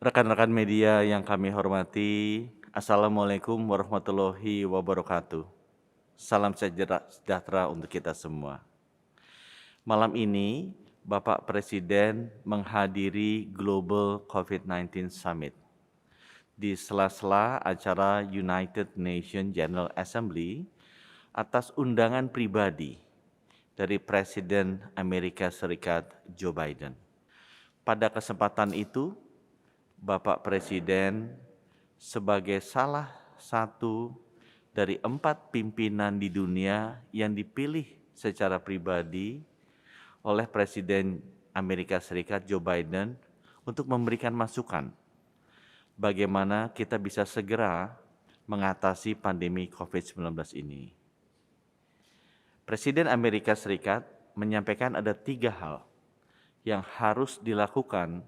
Rekan-rekan media yang kami hormati, Assalamualaikum warahmatullahi wabarakatuh. Salam sejahtera untuk kita semua. Malam ini, Bapak Presiden menghadiri Global COVID-19 Summit. Di sela-sela acara United Nations General Assembly atas undangan pribadi dari Presiden Amerika Serikat Joe Biden. Pada kesempatan itu, Bapak Presiden sebagai salah satu dari 4 pimpinan di dunia yang dipilih secara pribadi oleh Presiden Amerika Serikat Joe Biden untuk memberikan masukan bagaimana kita bisa segera mengatasi pandemi COVID-19 ini. Presiden Amerika Serikat menyampaikan ada 3 hal yang harus dilakukan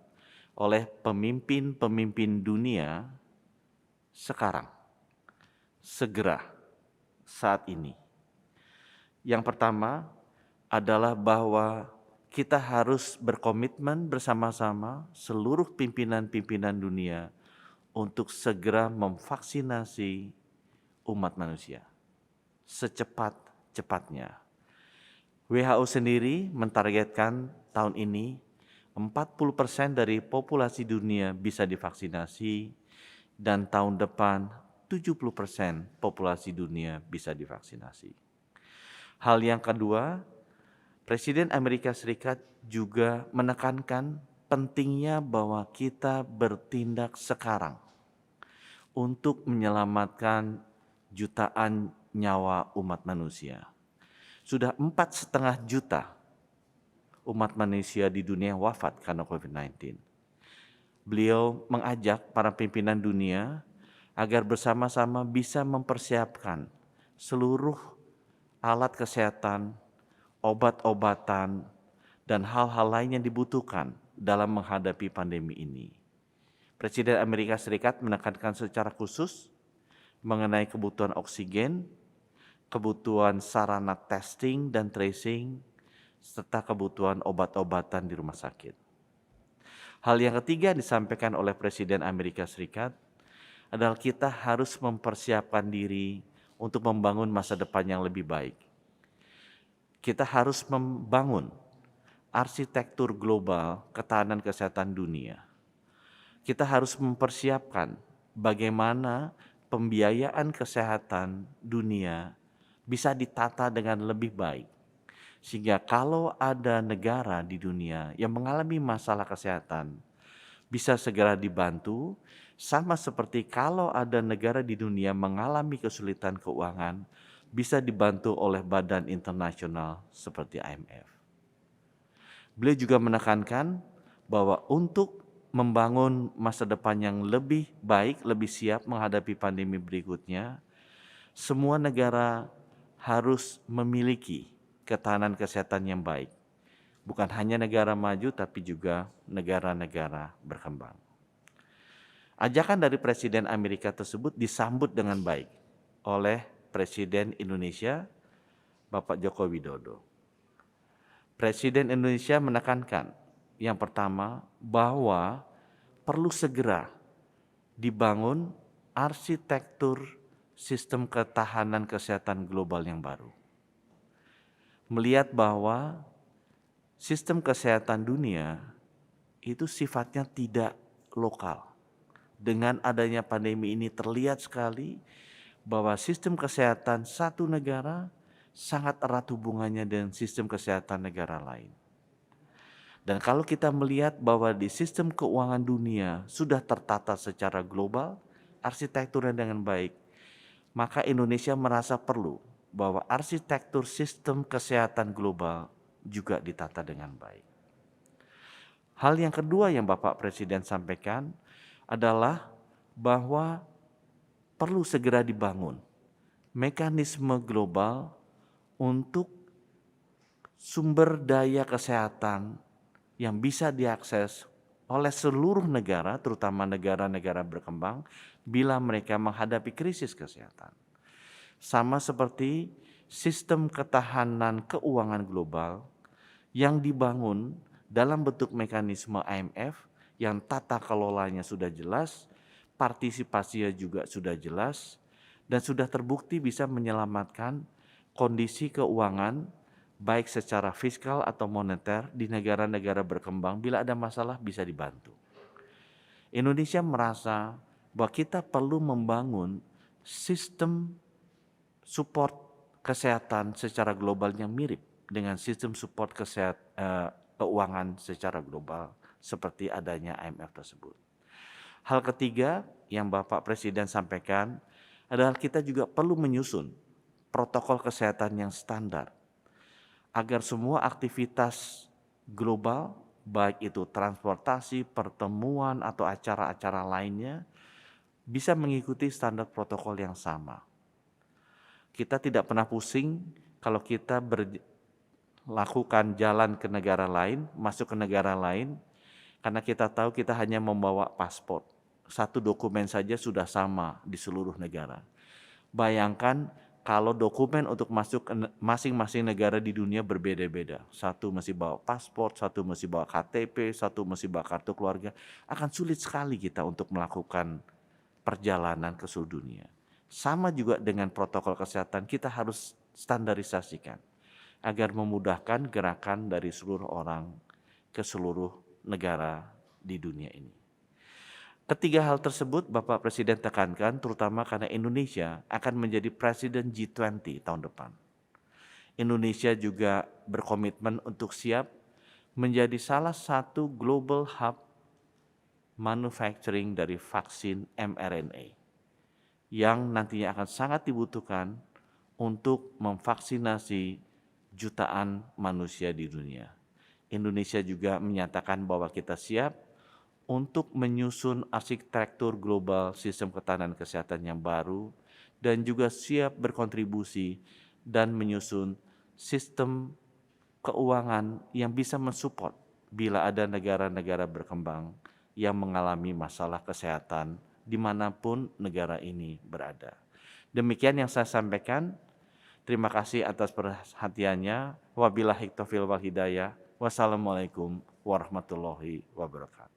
oleh pemimpin-pemimpin dunia sekarang, segera, saat ini. Yang pertama adalah bahwa kita harus berkomitmen bersama-sama seluruh pimpinan-pimpinan dunia untuk segera memvaksinasi umat manusia secepat-cepatnya. WHO sendiri mentargetkan tahun ini 40% dari populasi dunia bisa divaksinasi dan tahun depan 70% populasi dunia bisa divaksinasi. Hal yang kedua, Presiden Amerika Serikat juga menekankan pentingnya bahwa kita bertindak sekarang untuk menyelamatkan jutaan nyawa umat manusia. Sudah 4,5 juta umat manusia di dunia yang wafat karena COVID-19. Beliau mengajak para pimpinan dunia agar bersama-sama bisa mempersiapkan seluruh alat kesehatan, obat-obatan, dan hal-hal lain yang dibutuhkan dalam menghadapi pandemi ini. Presiden Amerika Serikat menekankan secara khusus mengenai kebutuhan oksigen, kebutuhan sarana testing dan tracing, serta kebutuhan obat-obatan di rumah sakit. Hal yang ketiga yang disampaikan oleh Presiden Amerika Serikat adalah kita harus mempersiapkan diri untuk membangun masa depan yang lebih baik. Kita harus membangun arsitektur global ketahanan kesehatan dunia. Kita harus mempersiapkan bagaimana pembiayaan kesehatan dunia bisa ditata dengan lebih baik. Sehingga kalau ada negara di dunia yang mengalami masalah kesehatan, bisa segera dibantu, sama seperti kalau ada negara di dunia mengalami kesulitan keuangan, bisa dibantu oleh badan internasional seperti IMF. Beliau juga menekankan bahwa untuk membangun masa depan yang lebih baik, lebih siap menghadapi pandemi berikutnya, semua negara harus memiliki ketahanan kesehatan yang baik. Bukan hanya negara maju, tapi juga negara-negara berkembang. Ajakan dari Presiden Amerika tersebut disambut dengan baik oleh Presiden Indonesia, Bapak Joko Widodo. Presiden Indonesia menekankan yang pertama bahwa perlu segera dibangun arsitektur sistem ketahanan kesehatan global yang baru. Melihat bahwa sistem kesehatan dunia itu sifatnya tidak lokal. Dengan adanya pandemi ini terlihat sekali bahwa sistem kesehatan satu negara sangat erat hubungannya dengan sistem kesehatan negara lain. Dan kalau kita melihat bahwa di sistem keuangan dunia sudah tertata secara global, arsitekturnya dengan baik, maka Indonesia merasa perlu bahwa arsitektur sistem kesehatan global juga ditata dengan baik. Hal yang kedua yang Bapak Presiden sampaikan adalah bahwa perlu segera dibangun mekanisme global untuk sumber daya kesehatan yang bisa diakses oleh seluruh negara, terutama negara-negara berkembang, bila mereka menghadapi krisis kesehatan. Sama seperti sistem ketahanan keuangan global yang dibangun dalam bentuk mekanisme IMF yang tata kelolanya sudah jelas, partisipasinya juga sudah jelas, dan sudah terbukti bisa menyelamatkan kondisi keuangan baik secara fiskal atau moneter di negara-negara berkembang. Bila ada masalah bisa dibantu. Indonesia merasa bahwa kita perlu membangun sistem support kesehatan secara global yang mirip dengan sistem support keuangan secara global seperti adanya IMF tersebut. Hal ketiga yang Bapak Presiden sampaikan adalah kita juga perlu menyusun protokol kesehatan yang standar agar semua aktivitas global, baik itu transportasi, pertemuan, atau acara-acara lainnya, bisa mengikuti standar protokol yang sama. Kita tidak pernah pusing kalau kita melakukan jalan ke negara lain, masuk ke negara lain, karena kita tahu kita hanya membawa paspor. Satu dokumen saja sudah sama di seluruh negara. Bayangkan kalau dokumen untuk masuk ke masing-masing negara di dunia berbeda-beda. Satu mesti bawa paspor, satu mesti bawa KTP, satu mesti bawa kartu keluarga. Akan sulit sekali kita untuk melakukan perjalanan ke seluruh dunia. Sama juga dengan protokol kesehatan, kita harus standarisasikan agar memudahkan gerakan dari seluruh orang ke seluruh negara di dunia ini. Ketiga hal tersebut Bapak Presiden tekankan terutama karena Indonesia akan menjadi Presiden G20 tahun depan. Indonesia juga berkomitmen untuk siap menjadi salah satu global hub manufacturing dari vaksin mRNA yang nantinya akan sangat dibutuhkan untuk memvaksinasi jutaan manusia di dunia. Indonesia juga menyatakan bahwa kita siap untuk menyusun arsitektur global sistem ketahanan kesehatan yang baru dan juga siap berkontribusi dan menyusun sistem keuangan yang bisa mensupport bila ada negara-negara berkembang yang mengalami masalah kesehatan dimanapun negara ini berada. Demikian yang saya sampaikan. Terima kasih atas perhatiannya. Wabillahi taufiq wal hidayah. Wassalamualaikum warahmatullahi wabarakatuh.